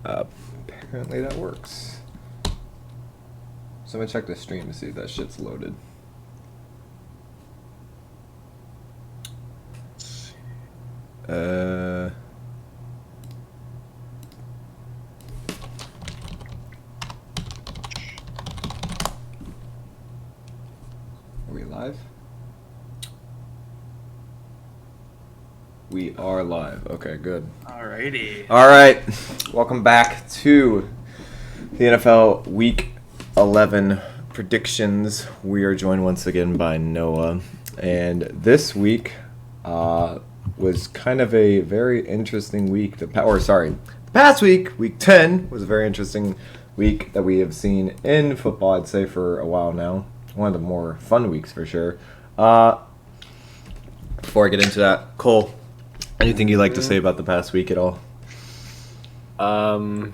Apparently that works. So I'm gonna check the stream to see if that shit's loaded. Are we live? We are live. Okay, good. Alrighty. All right. Welcome back to the NFL Week 11 predictions. We are joined once again by Noah. And this week was kind of a very interesting week. The past week, Week 10, was a very interesting week that we have seen in football, I'd say, for a while now. One of the more fun weeks for sure. Before I get into that, Cole, anything you'd like to say about the past week at all? I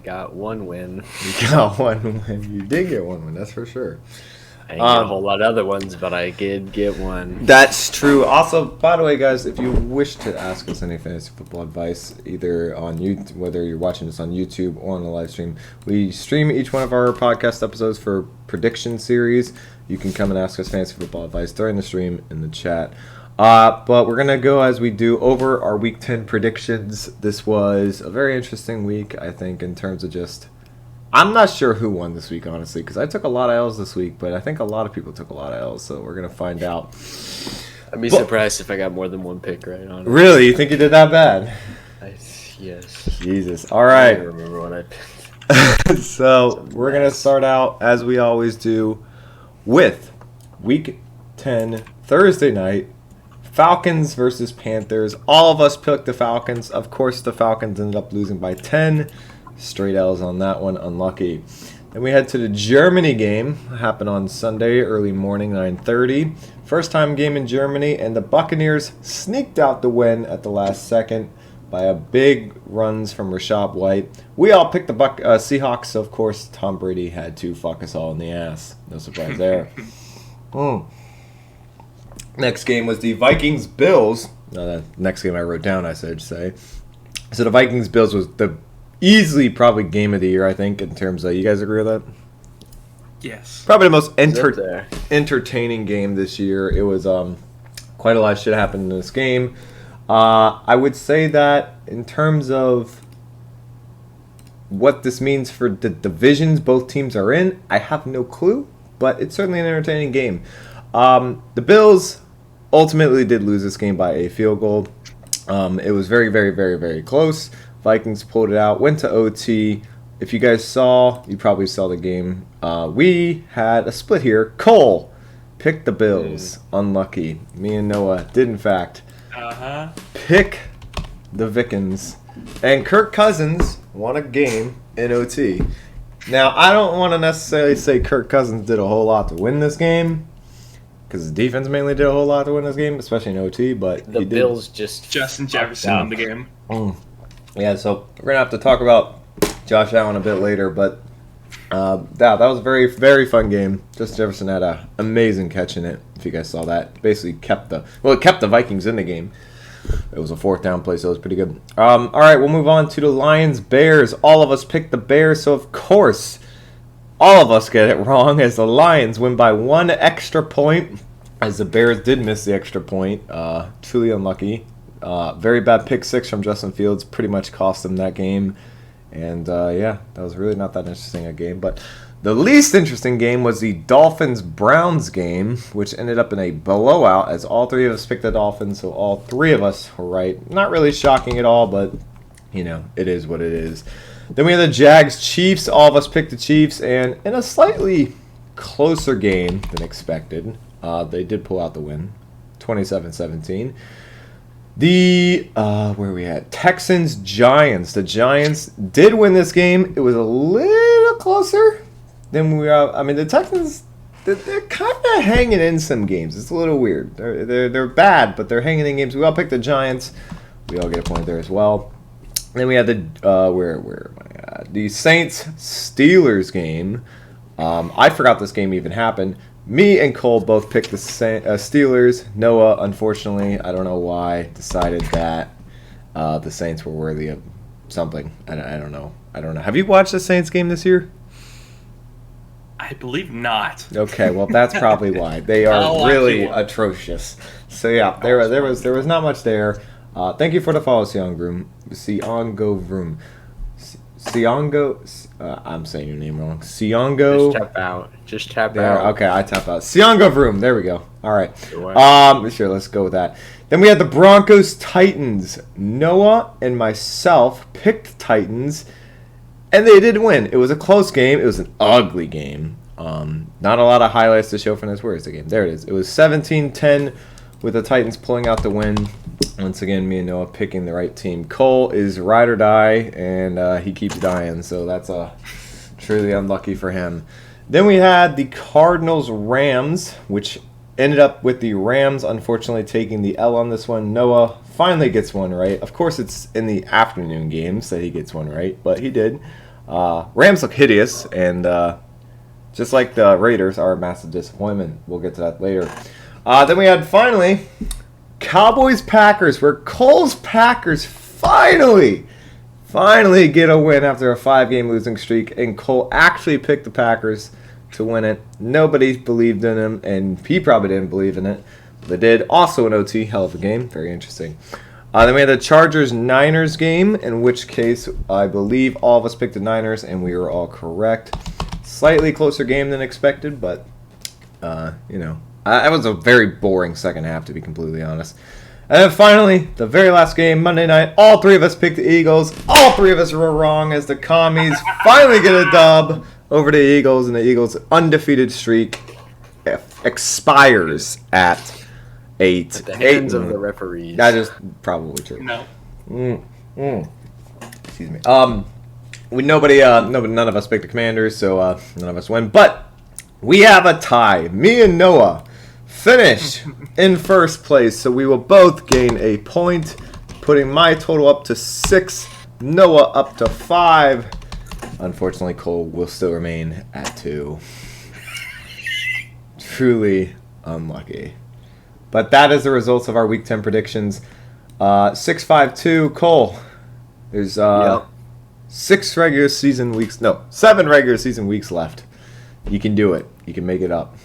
got one win. You got one win. You did get one win, that's for sure. I didn't get a whole lot of other ones, but I did get one. That's true. Also, by the way, guys, if you wish to ask us any fantasy football advice, either on YouTube, whether you're watching this on YouTube or on the live stream, we stream each one of our podcast episodes for prediction series. You can come and ask us fantasy football advice during the stream in the chat. But we're going to go, as we do, over our Week 10 predictions. This was a very interesting week, I think, in terms of just... I'm not sure who won this week, honestly, because I took a lot of L's this week, but I think a lot of people took a lot of L's, so we're going to find out. I'd be surprised if I got more than one pick right on it. Really? You think you did that bad? Yes. Jesus. All I right. don't remember what I picked. So we're going to start out, as we always do, with Week 10, Thursday night, Falcons versus Panthers. All of us picked the Falcons. Of course, the Falcons ended up losing by 10. Straight L's on that one. Unlucky. Then we head to the Germany game. Happened on Sunday, early morning, 9:30. First time game in Germany, and the Buccaneers sneaked out the win at the last second by a big runs from Rashad White. We all picked the Seahawks, so of course Tom Brady had to fuck us all in the ass. No surprise there. Next game was the Vikings-Bills. The next game I wrote down, I should say. So the Vikings-Bills was the easily probably game of the year, I think, in terms of... You guys agree with that? Yes. Probably the most There. entertaining game this year. It was quite a lot of shit happened in this game. I would say that in terms of what this means for the divisions both teams are in, I have no clue, but it's certainly an entertaining game. The Bills ultimately did lose this game by a field goal. It was very, very, very, very close. Vikings pulled it out, went to OT. If you guys saw, you probably saw the game. We had a split here. Cole picked the Bills. Unlucky. Me and Noah did, in fact, pick the Vikings. And Kirk Cousins won a game in OT. Now, I don't want to necessarily say Kirk Cousins did a whole lot to win this game, because the defense mainly did a whole lot to win this game, especially in OT. But The Bills just... Justin Jefferson won the game. Yeah, so we're going to have to talk about Josh Allen a bit later, but that was a very, very fun game. Justin Jefferson had an amazing catch in it, if you guys saw that. Basically kept the Vikings in the game. It was a fourth down play, so it was pretty good. All right, we'll move on to the Lions-Bears. All of us picked the Bears, so of course all of us get it wrong, as the Lions win by 1 extra point, as the Bears did miss the extra point. Truly unlucky. Very bad pick six from Justin Fields, pretty much cost them that game. And that was really not that interesting a game. But the least interesting game was the Dolphins-Browns game, which ended up in a blowout, as all three of us picked the Dolphins, so all three of us were right. Not really shocking at all, but, it is what it is. Then we had the Jags-Chiefs. All of us picked the Chiefs, and in a slightly closer game than expected, they did pull out the win, 27-17. The, where are we at? Texans-Giants. The Giants did win this game. It was a little closer than we are. I mean, the Texans, they're kind of hanging in some games. It's a little weird. They're bad, but they're hanging in games. We all picked the Giants. We all get a point there as well. Then we had the, where am I at? The Saints-Steelers game. I forgot this game even happened. Me and Cole both picked the Steelers. Noah, unfortunately, I don't know why, decided that the Saints were worthy of something. I don't know. Have you watched the Saints game this year? I believe not. Okay, well that's probably why they are really atrocious. So yeah, there was not much there. Thank you for the follow, Siongo Vroom. Siongo, I'm saying your name wrong. Siongo. Just tap there, out. Okay, I tap out. Siongo Vroom. There we go. All right. Sure. Sure. Let's go with that. Then we had the Broncos Titans. Noah and myself picked Titans, and they did win. It was a close game. It was an ugly game. Not a lot of highlights to show from this. Where is the game? There it is. It was 17-10 with the Titans pulling out the win. Once again, me and Noah picking the right team. Cole is ride or die, and he keeps dying, so that's truly unlucky for him. Then we had the Cardinals-Rams, which ended up with the Rams, unfortunately, taking the L on this one. Noah finally gets one right. Of course, it's in the afternoon games that he gets one right, but he did. Rams look hideous, and just like the Raiders are a massive disappointment. We'll get to that later. Then we had, finally, Cowboys-Packers, where Cole's Packers finally get a win after a 5-game losing streak, and Cole actually picked the Packers to win it. Nobody believed in him, and he probably didn't believe in it. They did. Also an OT, hell of a game. Very interesting. Then we had the Chargers-Niners game, in which case I believe all of us picked the Niners, and we were all correct. Slightly closer game than expected, but, it was a very boring second half, to be completely honest. And then finally, the very last game, Monday night, all three of us picked the Eagles. All three of us were wrong as the Commies finally get a dub over the Eagles, and the Eagles' undefeated streak expires at 8. At the hands of the referees. That is probably true. No. Excuse me. None of us picked the Commanders, so none of us win. But we have a tie. Me and Noah finished in first place, so we will both gain a point, putting my total up to 6, Noah up to 5. Unfortunately, Cole will still remain at 2. Truly unlucky. But that is the results of our Week 10 predictions. 6-5-2, Cole. There's 7 regular season weeks left. You can do it. You can make it up.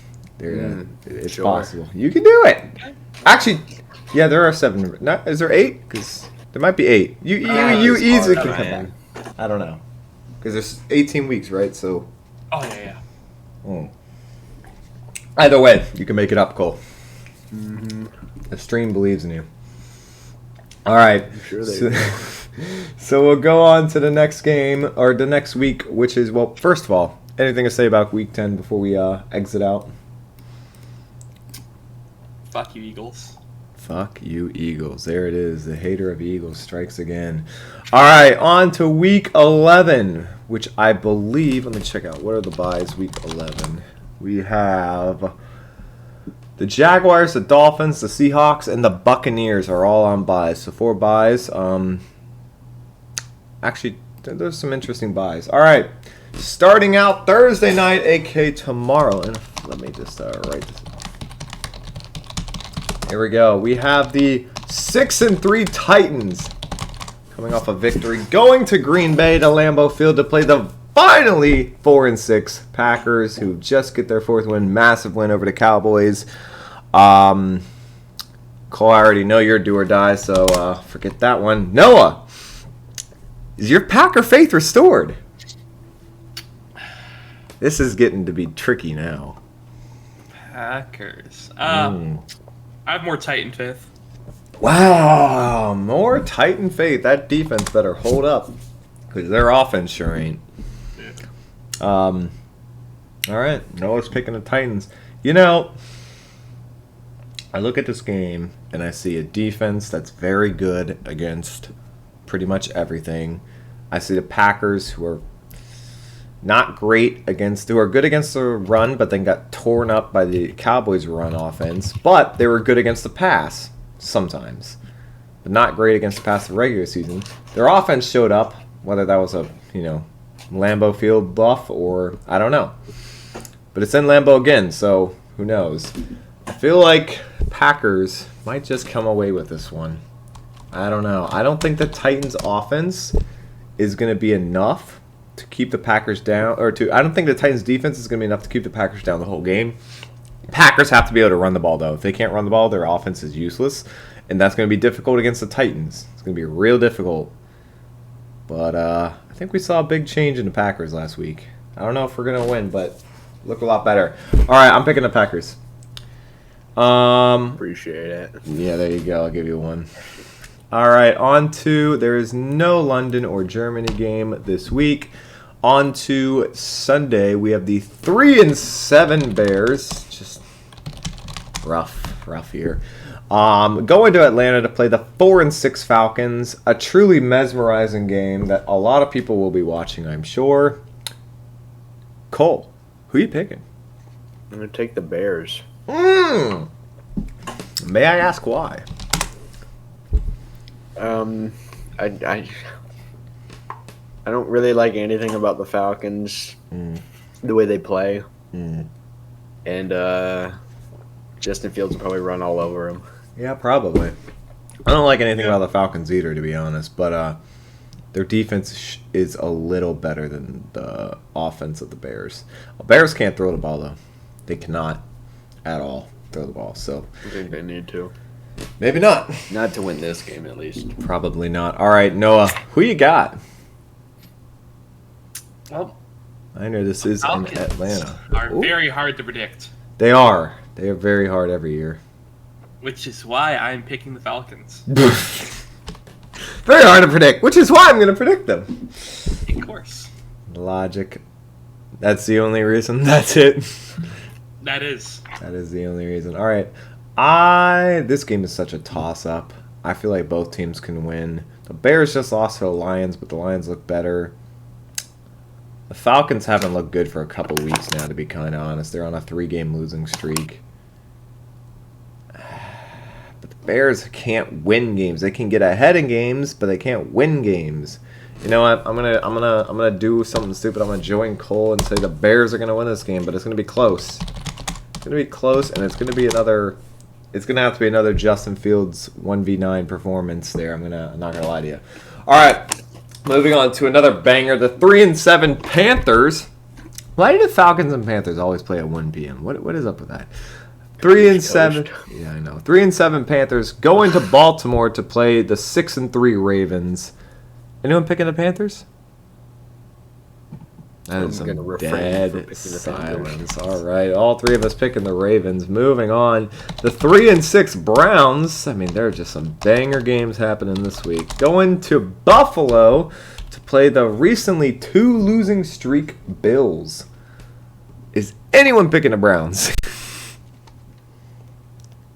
It's possible. You can do it. Actually, yeah, there are 7. No, is there 8? Because there might be 8. You easily can come back. I don't know. Because there's 18 weeks, right? So. Oh yeah. Either way, you can make it up, Cole. The stream believes in you. All right. I'm sure they do. So we'll go on to the next game, or the next week, which is, well, first of all, anything to say about Week 10 before we exit out? Fuck you, Eagles. Fuck you, Eagles. There it is. The hater of Eagles strikes again. All right, on to Week 11, which I believe, let me check out. What are the buys Week 11? We have the Jaguars, the Dolphins, the Seahawks, and the Buccaneers are all on buys. So 4 buys. Actually, there's some interesting buys. All right, starting out Thursday night, aka tomorrow. And let me just write this. Here we go. We have the 6-3 Titans coming off a victory, going to Green Bay to Lambeau Field to play the finally 4-6 Packers, who just get their 4th win, massive win over the Cowboys. Cole, I already know you're do or die, so forget that one. Noah, is your Packer faith restored? This is getting to be tricky now. Packers. I have more Titan faith. Wow, more Titan faith. That defense better hold up, because their offense sure ain't. All right, Noah's picking the Titans. You know, I look at this game and I see a defense that's very good against pretty much everything. I see the Packers, who are not great against, who are good against the run, but then got torn up by the Cowboys' run offense. But they were good against the pass sometimes, but not great against the pass the regular season. Their offense showed up, whether that was a Lambeau Field buff or I don't know, but it's in Lambeau again, so who knows? I feel like Packers might just come away with this one. I don't know. I don't think the Titans' offense is going to be enough to keep the Packers down, I don't think the Titans' defense is going to be enough to keep the Packers down the whole game. Packers have to be able to run the ball, though. If they can't run the ball, their offense is useless, and that's going to be difficult against the Titans. It's going to be real difficult. But I think we saw a big change in the Packers last week. I don't know if we're going to win, but look a lot better. All right, I'm picking the Packers. Appreciate it. Yeah, there you go. I'll give you one. All right, on to, there is no London or Germany game this week. On to Sunday, we have the 3-7 Bears. Just rough here. Going to Atlanta to play the 4-6 Falcons. A truly mesmerizing game that a lot of people will be watching, I'm sure. Cole, who are you picking? I'm going to take the Bears. May I ask why? I don't really like anything about the Falcons, the way they play, and Justin Fields will probably run all over them. Yeah, probably. I don't like anything about the Falcons either, to be honest, but their defense is a little better than the offense of the Bears. Bears can't throw the ball, though. They cannot at all throw the ball, so I think they need to. maybe not. Not to win this game, at least. Probably not. All right, Noah, who you got? Well, I know this is in Falcons Atlanta. are Ooh. very hard to predict, They are. They are very hard every year. which is why I'm picking the Falcons. Very hard to predict, which is why I'm going to predict them. Of course. Logic. That's the only reason. That's it. That is. That is the only reason. All right. This game is such a toss-up. I feel like both teams can win. The Bears just lost to the Lions, but the Lions look better. The Falcons haven't looked good for a couple weeks now, to be kind of honest. They're on a 3-game losing streak. But the Bears can't win games. They can get ahead in games, but they can't win games. You know what? I'm gonna do something stupid. I'm gonna join Cole and say the Bears are gonna win this game, but it's gonna be close. It's gonna be close, and it's gonna be another. It's gonna have to be another Justin Fields 1v9 performance there. I'm not gonna lie to you. All right. Moving on to another banger, the 3-7 Panthers. Why do the Falcons and Panthers always play at 1 p.m.? What is up with that? 3-7. Yeah, I know. 3-7 Panthers going to Baltimore to play the 6-3 Ravens. Anyone picking the Panthers? That is I'm gonna some refrain from dead picking the Panthers. silence. All right, all three of us picking the Ravens. Moving on, the 3-6 Browns. I mean, there are just some banger games happening this week. Going to Buffalo to play the recently 2 losing streak Bills. Is anyone picking the Browns?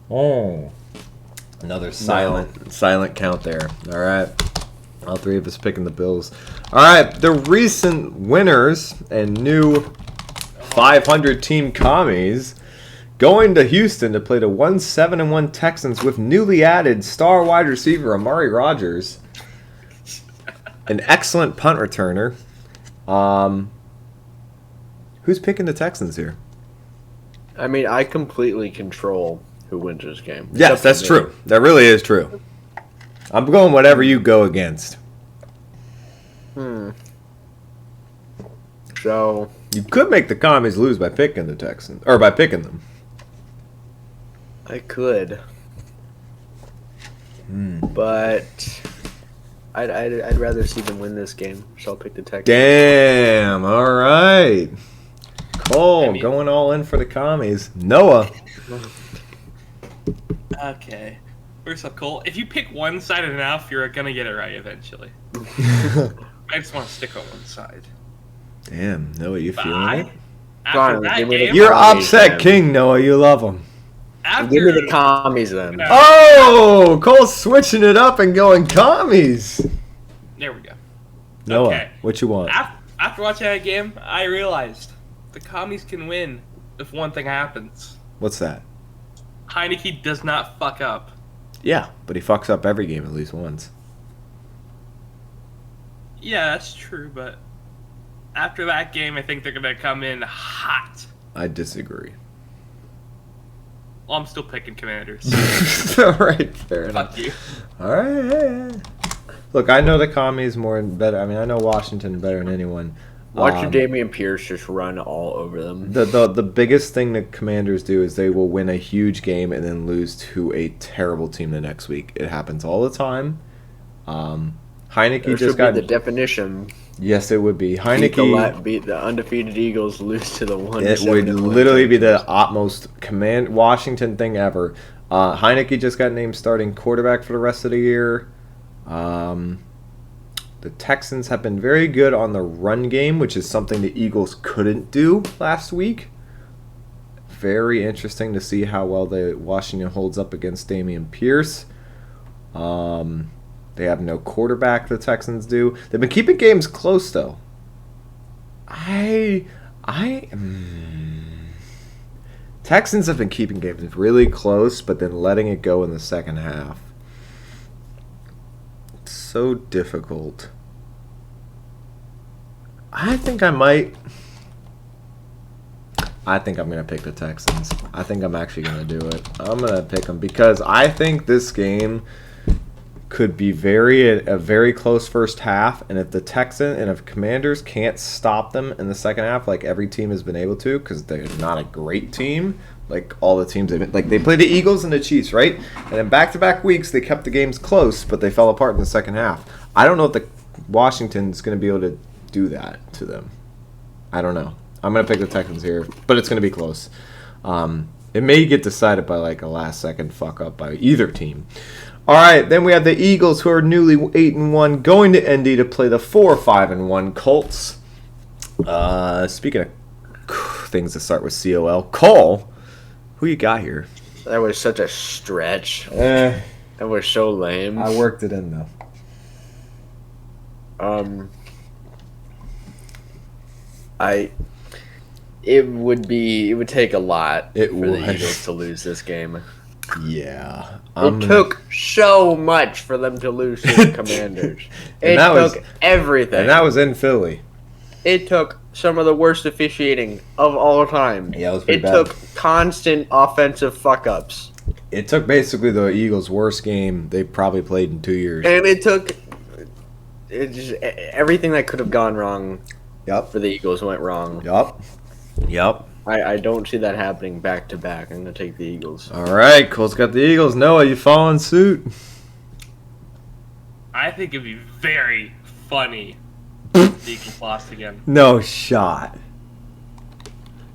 Oh, another silent count there. All right. All three of us picking the Bills. All right, the recent winners and new 500 team commies going to Houston to play the 1-7-1 Texans with newly added star wide receiver Amari Rodgers, an excellent punt returner. Who's picking the Texans here? I mean, I completely control who wins this game. Yes, that's true. That really is true. I'm going whatever you go against. So You could make the commies lose by picking the Texans, or by picking them. I could, but I'd rather see them win this game. So I'll pick the Texans. Damn. All right. Cole I mean- going all in for the commies. Noah. Okay. First up, Cole, if you pick one side enough, you're gonna get it right eventually. I just want to stick on one side. Damn, Noah, you But feeling it? after Fine, that give me the- game, You're commies, upset man. king, Noah. You love him. after, Give me the commies then. No. Oh, Cole's switching it up and going commies. There we go. Noah, Okay. what you want? After watching that game, I realized the commies can win if one thing happens. What's that? Heineke does not fuck up. Yeah, but he fucks up every game at least once. Yeah, that's true, but after that game, I think they're gonna come in hot. I disagree. Well, I'm still picking Commanders. All right, fair enough. Fuck you. All right. Look, I know the commies more and better. I mean, I know Washington better than anyone. Watch Damian Pierce just run all over them. The biggest thing the Commanders do is they will win a huge game and then lose to a terrible team the next week. It happens all the time. Heineke There just should got be the definition. Yes, it would be Beat Heineke. beat the undefeated Eagles, lose to the one. It would literally be the utmost Washington thing ever. Heineke just got named starting quarterback for the rest of the year. The Texans have been very good on the run game, which is something the Eagles couldn't do last week. Very interesting to see how well the Washington holds up against Damian Pierce. They have no quarterback, the Texans do. They've been keeping games close, though. Texans have been keeping games really close, but then letting it go in the second half. It's so difficult. I think I'm going to pick the Texans. I think I'm actually going to do it. I'm going to pick them because I think this game could be a very close first half, and if if Commanders can't stop them in the second half, like every team has been able to, because they're not a great team, like all the teams they played the Eagles and the Chiefs, right? And in back-to-back weeks they kept the games close, but they fell apart in the second half. I don't know if the Washington's going to be able to do that to them. I don't know. I'm going to pick the Texans here, but it's going to be close. It may get decided by like a last-second fuck-up by either team. All right, then we have the Eagles, who are newly 8-1, going to Indy to play the 4-5-1 Colts. Speaking of things that start with COL, Cole, who you got here? That was such a stretch. That was so lame. I worked it in though. It would take a lot for the would. Eagles to lose this game. Yeah. It took so much for them to lose to the Commanders. It took everything. And that was in Philly. It took some of the worst officiating of all time. Yeah, it was pretty bad. Took constant offensive fuck-ups. It took basically the Eagles' worst game they probably played in 2 years. And everything that could have gone wrong for the Eagles went wrong. Yep. I don't see that happening back to back. I'm going to take the Eagles. All right, Cole's got the Eagles. Noah, you following suit? I think it'd be very funny if the Eagles lost again. No shot.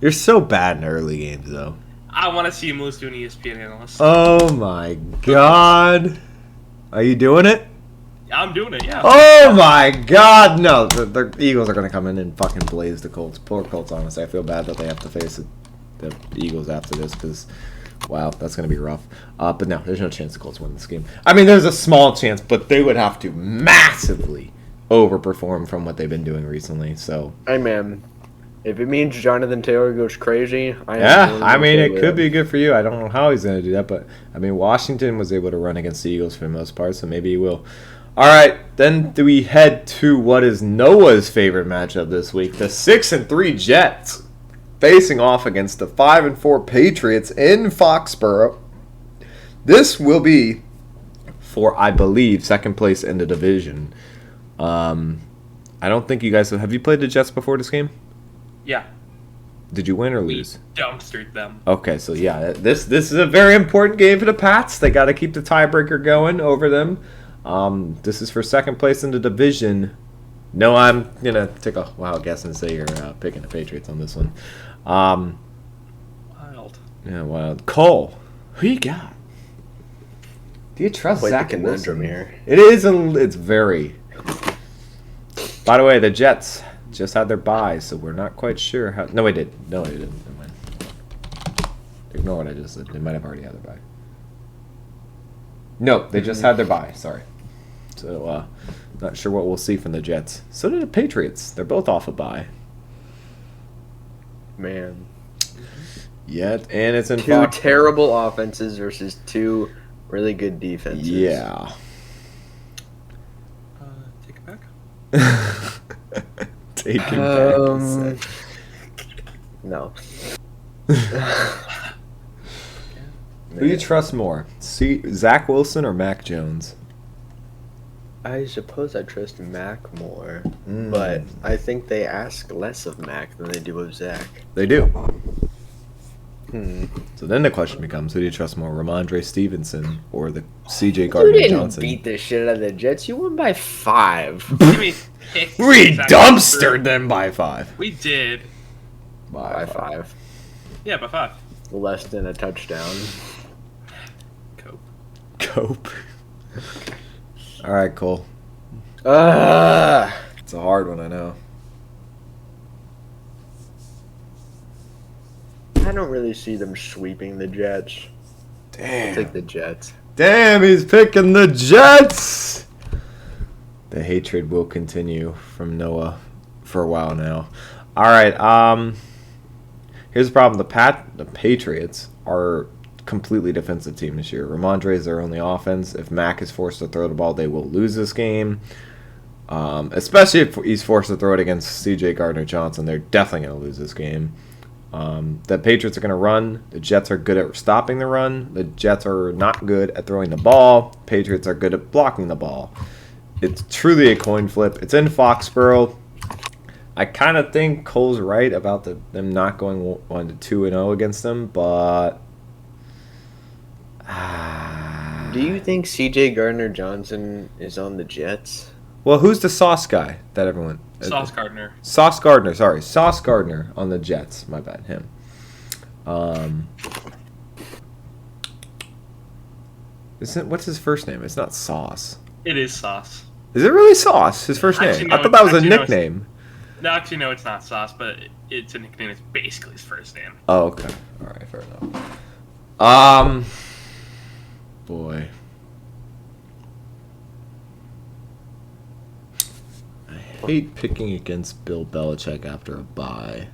You're so bad in early games, though. I want to see him lose to an ESPN analyst. Oh, my God. Are you doing it? I'm doing it, yeah. Oh, my God. No, the Eagles are going to come in and fucking blaze the Colts. Poor Colts, honestly. I feel bad that they have to face the Eagles after this because, wow, that's going to be rough. But no, there's no chance the Colts win this game. I mean, there's a small chance, but they would have to massively overperform from what they've been doing recently. So, hey, man. If it means Jonathan Taylor goes crazy, I mean, it could be good for you. I don't know how he's going to do that, but, I mean, Washington was able to run against the Eagles for the most part, so maybe he will. All right, then do we head to what is Noah's favorite matchup this week? The 6-3 Jets facing off against the 5-4 Patriots in Foxborough. This will be for, I believe, second place in the division. I don't think you guys have you played the Jets before this game? Yeah. Did you win or lose? Dumpstered them. Okay, so yeah, this is a very important game for the Pats. They got to keep the tiebreaker going over them. This is for second place in the division. No, I'm going to take a wild guess and say you're picking the Patriots on this one. Wild. Yeah, wild. Cole, who you got? Do you trust Quite Zach the conundrum Wilson? here. It is, it's very. By the way, the Jets just had their bye, so we're not quite sure how. No, we did. No, they didn't. Never mind. Ignore what I just said. They might have already had their bye. No, they just had their bye. Sorry. So, not sure what we'll see from the Jets. So did the Patriots. They're both off a bye. Man. Yeah, and it's in Two terrible offenses versus two really good defenses. Yeah. Take it back. Take it back. No. Who do you trust more, Zach Wilson or Mac Jones? I suppose I trust Mac more, Mm. but I think they ask less of Mac than they do of Zach. They do. Hmm. So then the question becomes, who do you trust more, Ramondre Stevenson or the C.J. You Gardner didn't Johnson? beat the shit out of the Jets. You won by 5. Give me picks. We Exactly. dumpstered them by 5. We did. By 5. Yeah, by 5. Less than a touchdown. Cope. Cope. All right, Cole. It's a hard one, I know. I don't really see them sweeping the Jets. I'll take Damn. the Jets. Damn, he's picking the Jets. The hatred will continue from Noah for a while now. All right. Here's the problem: the Patriots are completely defensive team this year. Ramondre is their only offense. If Mac is forced to throw the ball, they will lose this game. Especially if he's forced to throw it against C.J. Gardner Johnson, they're definitely going to lose this game. The Patriots are going to run. The Jets are good at stopping the run. The Jets are not good at throwing the ball. Patriots are good at blocking the ball. It's truly a coin flip. It's in Foxborough. I kind of think Cole's right about them not going 1-2-0 against them, but Do you think CJ Gardner Johnson is on the Jets? well, who's the Sauce guy that everyone? Sauce Gardner. Sauce Gardner, sorry. Sauce Gardner on the Jets. My bad, him. What's his first name? It's not Sauce. It is Sauce. Is it really Sauce? His first Actually, name? no, I thought that was a actually, no, it's- nickname. No, actually, no, it's not Sauce, but it's a nickname. It's basically his first name. Oh, okay. All right, fair enough. Boy. I hate picking against Bill Belichick after a bye.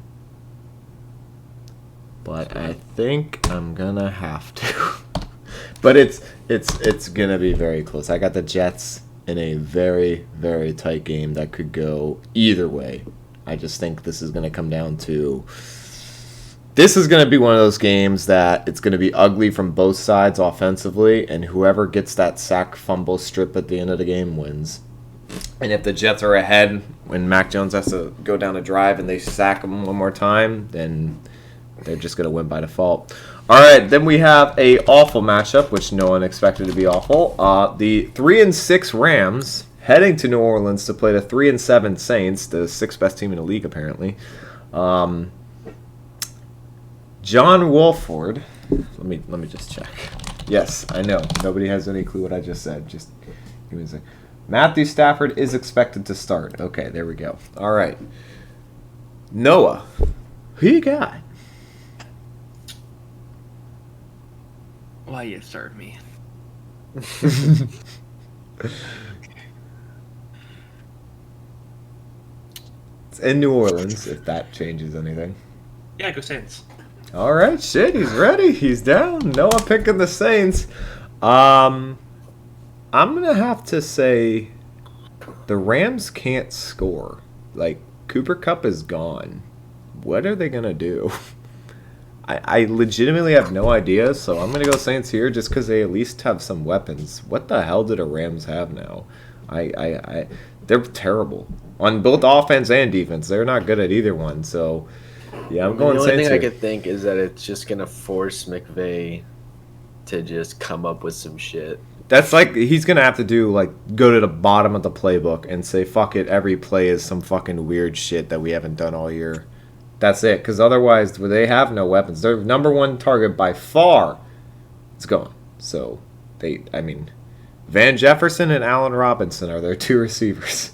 But I think I'm gonna have to. But it's gonna be very close. I got the Jets in a very, very tight game that could go either way. I just think this is gonna come down to. This is going to be one of those games that it's going to be ugly from both sides offensively, and whoever gets that sack fumble strip at the end of the game wins. And if the Jets are ahead when Mac Jones has to go down a drive and they sack him one more time, then they're just going to win by default. All right, then we have a awful matchup, which no one expected to be awful. The 3-6 Rams heading to New Orleans to play the 3-7 Saints, the sixth best team in the league apparently. John Wolford. Let me just check. Yes, I know. Nobody has any clue what I just said. Just give me a second. Matthew Stafford is expected to start. Okay, there we go. All right. Noah, who you got? Why you serve me? It's in New Orleans, if that changes anything. Yeah, go Saints. All right, shit, he's ready. He's down. Noah picking the Saints. I'm gonna have to say the Rams can't score. Like, Cooper Kupp is gone. What are they gonna do? I legitimately have no idea, so I'm gonna go Saints here just because they at least have some weapons. What the hell do the Rams have now? They're terrible on both offense and defense. They're not good at either one. So yeah, I'm going The only Saints thing I here. could think is that it's just gonna force McVay to just come up with some shit. That's like he's gonna have to do like go to the bottom of the playbook and say fuck it. Every play is some fucking weird shit that we haven't done all year. That's it. Because otherwise, they have no weapons. Their number one target by far is gone. So Van Jefferson and Allen Robinson are their two receivers.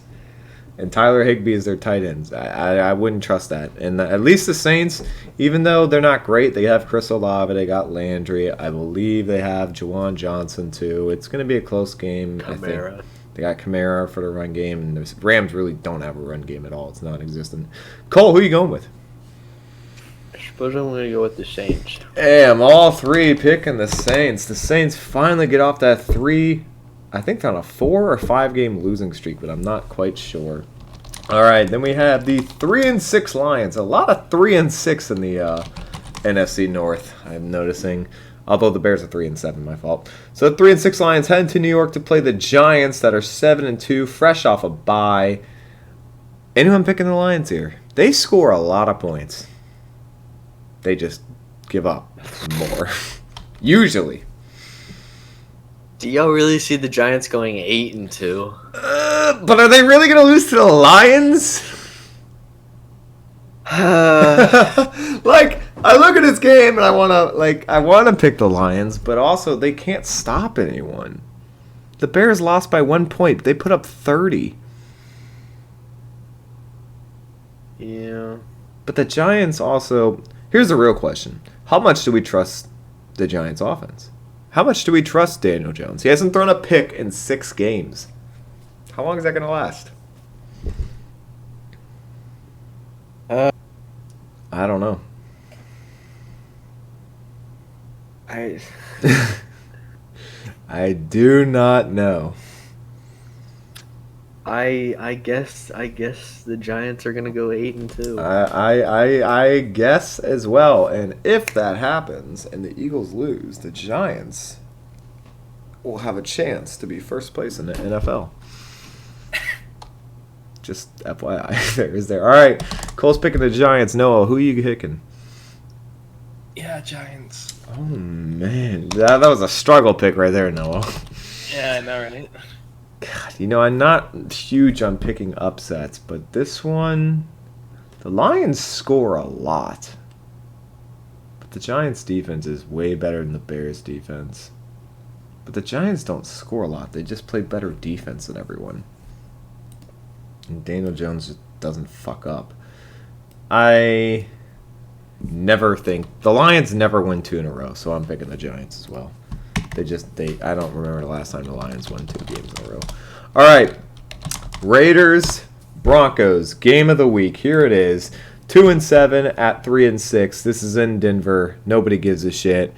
And Tyler Higbee is their tight ends. I wouldn't trust that. And at least the Saints, even though they're not great, they have Chris Olave, they got Landry. I believe they have Juwan Johnson too. It's going to be a close game. I Kamara. think. They got Kamara for the run game. And the Rams really don't have a run game at all. It's non-existent. Cole, who are you going with? I suppose I'm gonna go with the Saints. Damn, all three picking the Saints. The Saints finally get off that I think they're on a 4 or 5 game losing streak, but I'm not quite sure. All right, then we have the 3-6 Lions. A lot of 3-6 in the NFC North, I'm noticing. Although the Bears are 3-7, my fault. So the 3-6 Lions head to New York to play the Giants that are 7-2, fresh off a bye. Anyone picking the Lions here? They score a lot of points. They just give up more. Usually. Do y'all really see the Giants going 8-2? But are they really going to lose to the Lions? Like, I look at this game and I want to pick the Lions, but also they can't stop anyone. The Bears lost by 1 point. They put up 30. Yeah. But the Giants also... Here's the real question. How much do we trust the Giants offense? How much do we trust Daniel Jones? He hasn't thrown a pick in 6 games. How long is that going to last? I don't know. I do not know. I guess the Giants are gonna go 8-2. I guess as well. And if that happens and the Eagles lose, the Giants will have a chance to be first place in the NFL. Just FYI, there is there. All right, Cole's picking the Giants. Noah, who are you picking? Yeah, Giants. Oh man, that was a struggle pick right there, Noah. Yeah, I know, right? God, I'm not huge on picking upsets, but this one, the Lions score a lot. But the Giants' defense is way better than the Bears' defense. But the Giants don't score a lot. They just play better defense than everyone. And Daniel Jones just doesn't fuck up. I never think... The Lions never win 2 in a row, so I'm picking the Giants as well. I don't remember the last time the Lions won 2 games in a row. All right. Raiders, Broncos, game of the week. Here it is. 2-7 at 3-6. This is in Denver. Nobody gives a shit.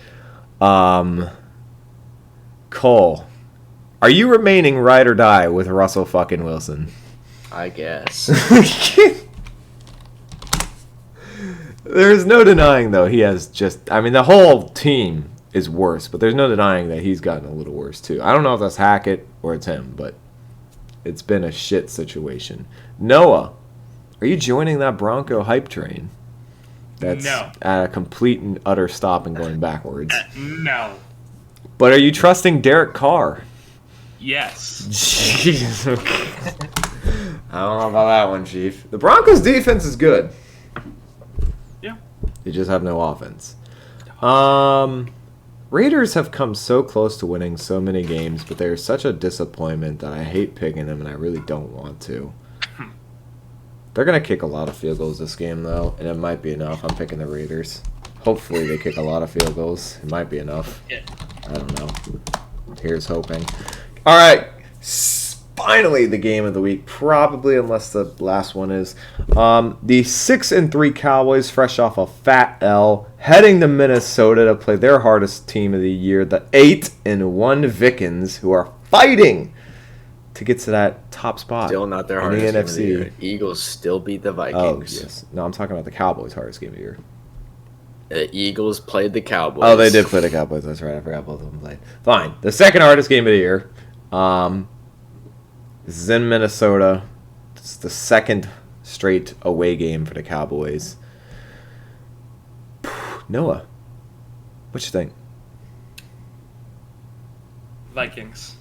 Cole, are you remaining ride or die with Russell fucking Wilson? I guess. There's no denying, though, he has just... I mean, the whole team is worse, but there's no denying that he's gotten a little worse, too. I don't know if that's Hackett or it's him, but it's been a shit situation. Noah, are you joining that Bronco hype train? That's No. at a complete and utter stop and going backwards. No. But are you trusting Derek Carr? Yes. Jeez. I don't know about that one, Chief. The Broncos' defense is good. Yeah. They just have no offense. Raiders have come so close to winning so many games, but they're such a disappointment that I hate picking them, and I really don't want to. They're going to kick a lot of field goals this game, though, and it might be enough. I'm picking the Raiders. Hopefully they kick a lot of field goals. It might be enough. Yeah. I don't know. Here's hoping. All right. Finally, the game of the week. Probably, unless the last one is. The 6-3 Cowboys, fresh off a fat L, heading to Minnesota to play their hardest team of the year, the 8-1 Vikings, who are fighting to get to that top spot. Still not their in hardest the game of NFC. the year. Eagles still beat the Oh, Vikings. yes. No, I'm talking about the Cowboys' hardest game of the year. The Eagles played the Cowboys. Oh, they did play the Cowboys. That's right. I forgot both of them played. Fine. The second hardest game of the year. This is in Minnesota. It's the second straight away game for the Cowboys. Noah, what you think? Vikings.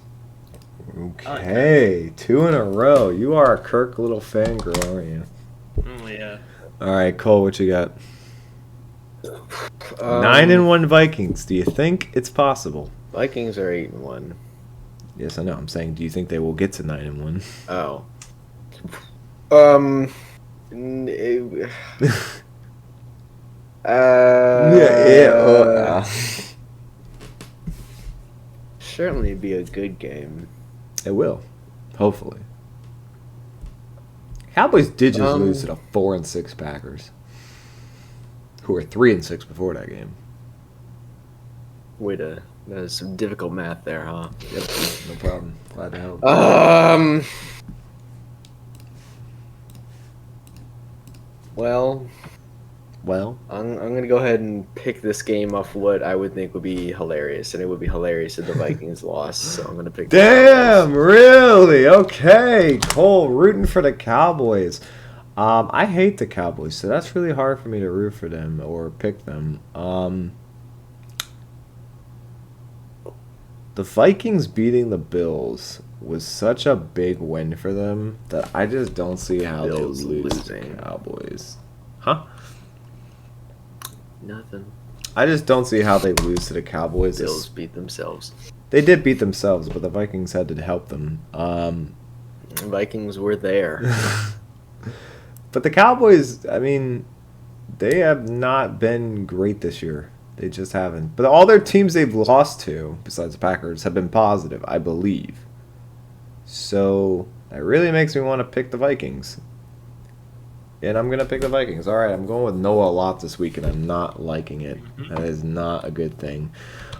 Okay, 2 in a row. You are a Kirk little fangirl, aren't you? Oh, yeah. All right, Cole, what you got? 9-1 Vikings. Do you think it's possible? Vikings are 8-1. Yes, I know. I'm saying, do you think they will get to 9-1? Oh. Certainly be a good game. It will, hopefully. Cowboys did just lose to the 4-6 Packers, who were 3-6 before that game. There's some difficult math there, huh? Yep, no problem. Glad to help. Well, Well, I'm gonna go ahead and pick this game off what I would think would be hilarious, and it would be hilarious if the Vikings lost. So I'm gonna pick. damn, really? Okay, Cole rooting for the Cowboys. I hate the Cowboys, so that's really hard for me to root for them or pick them. The Vikings beating the Bills was such a big win for them that I just don't see how Bills they lose to losing. the Cowboys. Huh? Nothing. I just don't see how they lose to the Cowboys. Bills beat themselves. They did beat themselves, but the Vikings had to help them. Vikings were there. But the Cowboys, I mean, they have not been great this year. They just haven't. But all their teams they've lost to, besides the Packers, have been positive, I believe. So that really makes me want to pick the Vikings. And I'm going to pick the Vikings. All right, I'm going with Noah a lot this week, and I'm not liking it. That is not a good thing.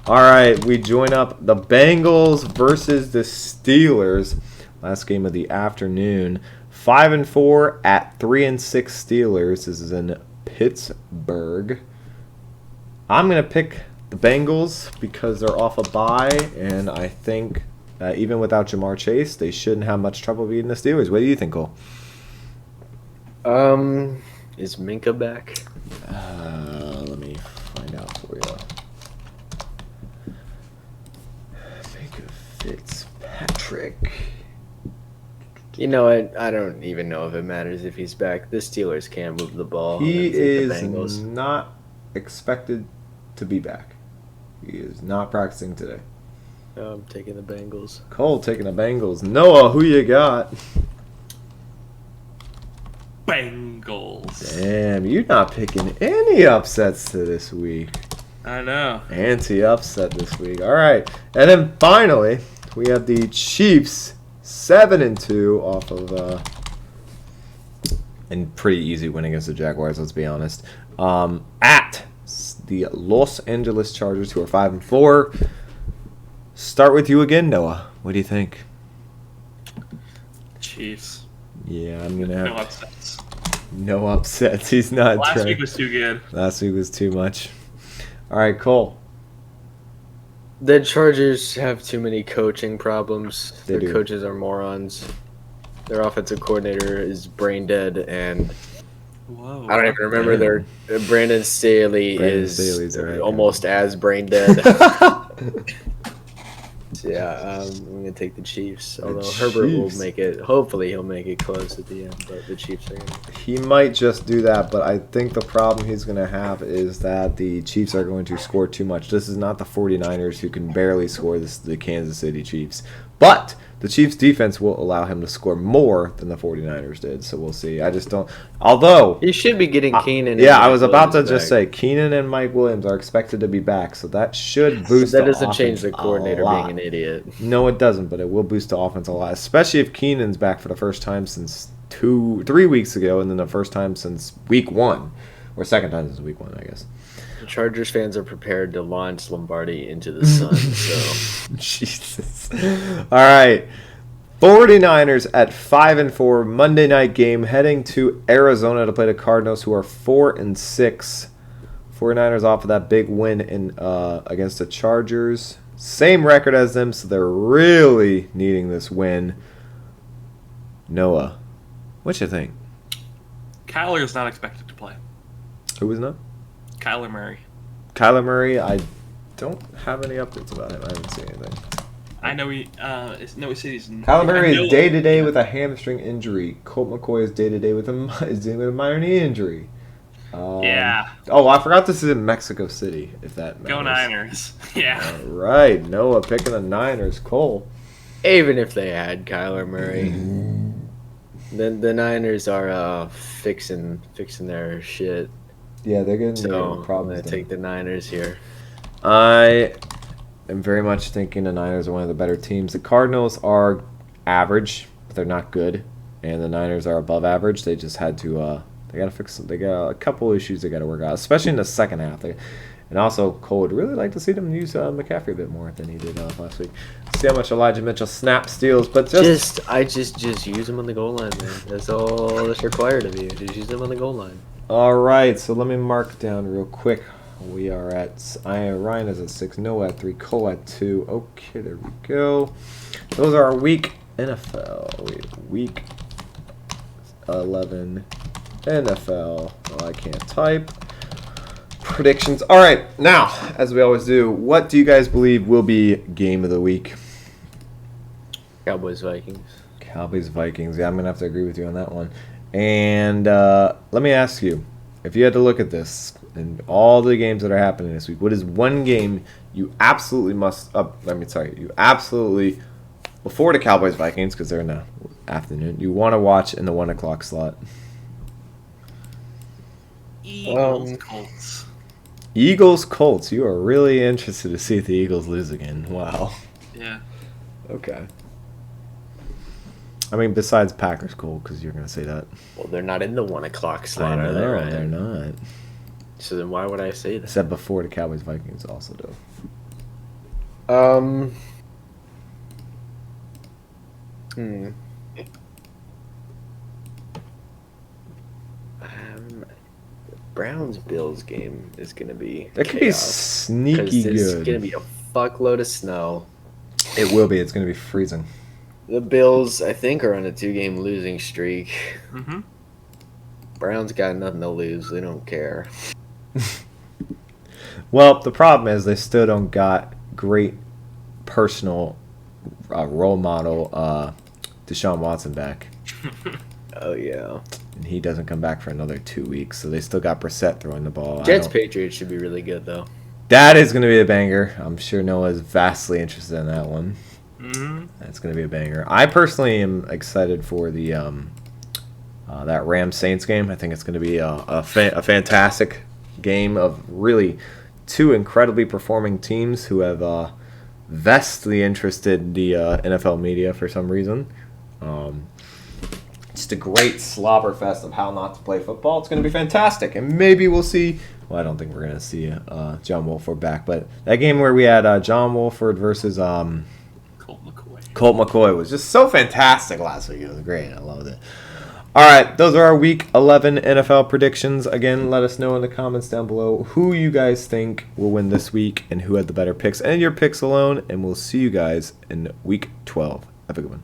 All right, we join up the Bengals versus the Steelers. Last game of the afternoon. 5-4 at 3-6 Steelers. This is in Pittsburgh. I'm going to pick the Bengals because they're off a bye, and I think even without Jamar Chase, they shouldn't have much trouble beating the Steelers. What do you think, Cole? Is Minka back? Let me find out for you. Minka Fitzpatrick. You know, I don't even know if it matters if he's back. The Steelers can't move the ball. He against the is Bengals. not expected to be back. He is not practicing today. I'm taking the Bengals. Cole taking the Bengals. Noah, who you got? Bengals. Damn, you're not picking any upsets to this week. I know. Anti-upset this week. All right. And then finally, we have the Chiefs 7-2 off of and pretty easy win against the Jaguars, let's be honest. At the Los Angeles Chargers, who are 5-4. Start with you again, Noah. What do you think? Chiefs. Yeah, I'm gonna have No upsets. no upsets. He's not. Last week was too good. Last week was too much. All right, Cole. The Chargers have too many coaching problems. They Their do. coaches are morons. Their offensive coordinator is brain dead, and Whoa. I don't even remember their Brandon Staley Brandon is Staley's all right, almost as brain dead. So, yeah, I'm gonna take the Chiefs. Although Herbert will Chiefs. make it. Hopefully, he'll make it close at the end. But the Chiefs are gonna. He might just do that, but I think the problem he's going to have is that the Chiefs are going to score too much. This is not the 49ers who can barely score the Kansas City Chiefs. But the Chiefs' defense will allow him to score more than the 49ers did, so we'll see. I just don't... Although... He should be getting Keenan. Yeah, and I was Mike about to Williams just back. say, Keenan and Mike Williams are expected to be back, so that should boost That the doesn't change the offense a coordinator lot. being an idiot. No, it doesn't, but it will boost the offense a lot, especially if Keenan's back for the first time since 3 weeks ago, and then the first time since week 1, or second time since week 1, I guess. The Chargers fans are prepared to launch Lombardi into the sun. So Jesus. All right. 49ers at 5-4 Monday night game heading to Arizona to play the Cardinals, who are 4-6. 49ers off of that big win against the Chargers. Same record as them, so they're really needing this win. Noah, what you think? Kyler is not expected to play. Who was not? Kyler Murray. Kyler Murray. I don't have any updates about him. I haven't seen anything. I know he said he's. Kyler Murray I is know- day to day with a hamstring injury. Colt McCoy is day to day with dealing with a minor knee injury. Yeah. Oh, I forgot this is in Mexico City. If that matters. Go Niners. Yeah. All right, Noah picking the Niners. Cole. even if they had Kyler Murray, then the Niners are fixing their shit. Yeah, they're getting So I'm problems. gonna take the Niners here. I am very much thinking the Niners are one of the better teams. The Cardinals are average, but they're not good, and the Niners are above average. They just had to they got to fix. They got a couple issues they got to work out, especially in the second half. And also, Cole would really like to see them use McCaffrey a bit more than he did last week. See how much Elijah Mitchell snap steals, but Just use them on the goal line, man. That's all that's required of you. Just use them on the goal line. All right, so let me mark down real quick. We are at Ryan is at 6, Noah at 3, Cole at 2. Okay, there we go. Those are our week NFL. Week 11 NFL. Oh, I can't type. Predictions. All right, now, as we always do, what do you guys believe will be game of the week? Cowboys Vikings. Cowboys Vikings. Yeah, I'm gonna have to agree with you on that one. And let me ask you, if you had to look at this and all the games that are happening this week, what is one game you absolutely must? You absolutely before the Cowboys Vikings because they're in the afternoon. You want to watch in the 1:00 slot. Eagles, Colts. Eagles Colts. You are really interested to see if the Eagles lose again. Wow. Yeah. Okay. I mean, besides Packers, cool, because you're going to say that. Well, they're not in the 1:00 slot, I are they? know, Ryan? they're not. So then why would I say I that? said before the Cowboys Vikings also do. Hmm. Browns Bills game is gonna be. That could be chaos, sneaky There's good. gonna be a fuckload of snow. It will be. It's going to be freezing. The Bills, I think, are on a 2-game losing streak. Mm-hmm. Browns got nothing to lose. They don't care. Well, the problem is they still don't got great personal role model Deshaun Watson back. Oh yeah. And he doesn't come back for another 2 weeks, so they still got Brissett throwing the ball. Jets Patriots should be really good though. That is going to be a banger. I'm sure Noah's vastly interested in that one. Mm-hmm. That's going to be a banger. I personally am excited for the that Rams Saints game. I think it's going to be a fantastic game of really two incredibly performing teams who have vastly interested the NFL media for some reason. Just a great slobber fest of how not to play football. It's going to be fantastic, and maybe we'll see. Well, I don't think we're going to see John Wolford back, but that game where we had John Wolford versus Colt McCoy. Colt McCoy was just so fantastic last week. It was great. I loved it. All right, those are our Week 11 NFL predictions. Again, let us know in the comments down below who you guys think will win this week and who had the better picks and your picks alone, and we'll see you guys in Week 12. Have a good one.